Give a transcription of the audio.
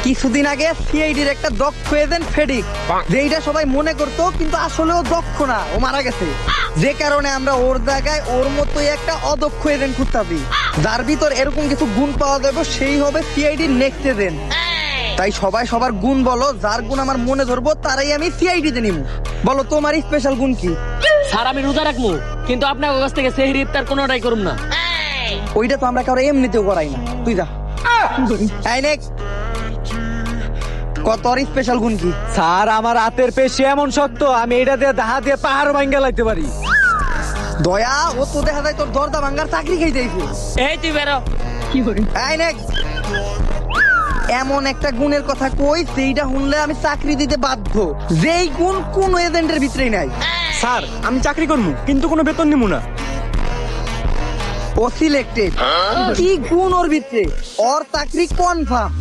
কিছুদিন আগে সিআইডির একটা দক্ষ এজেন্ট ফেডিক, যেইটা সবাই মনে করতো কিন্তু আসলে ও দক্ষ না, ও মারা গেছে। যে কারণে আমরা ওর জায়গায় ওর মতোই একটা অদক্ষ এজেন্ট খুঁজতাছি, যার ভিতর এরকম কিছু গুণ পাওয়া যাবে, সেই হবে সিআইডির নেক্সট এজেন্ট। তাই সবাই সবার গুণ বলো, যার গুণ আমার মনে ধরবো তারাই আমি সিআইডিতে নিব। বলো তোমার স্পেশাল গুণ কি? স্যার আমি রোজা রাখবো, কিন্তু আপনার কাছ থেকে সেহরি ইফতার কোনোটাই করুম না। ওইটা তো আমরা কারো এমনিতেও করাই না, তুই যা। এই next। কত স্পেশাল গুণ কি? স্যার আমার হাতের পেশি এমন শক্ত, আমি এটা দিয়ে হাত দিয়ে পাহাড় ভাঙ্গা লাইতে পারি। দয়া, ও তো দেখা যায় তোর দরদা ভাঙ্গার চাকরি খাইতেইছে। এই তুই বেরো। এই next। এমন একটা গুণের কথা কই সেইটা শুনলে আমি চাকরি দিতে বাধ্য, যেই গুণ কোন এজেন্টের ভিতরেই নাই। স্যার আমি চাকরি করবো, কিন্তু কোনো বেতন নিবো না। ও সিলেক্টেড। কি গুণ ওর ভিতরে, ওর চাকরি কনফার্ম।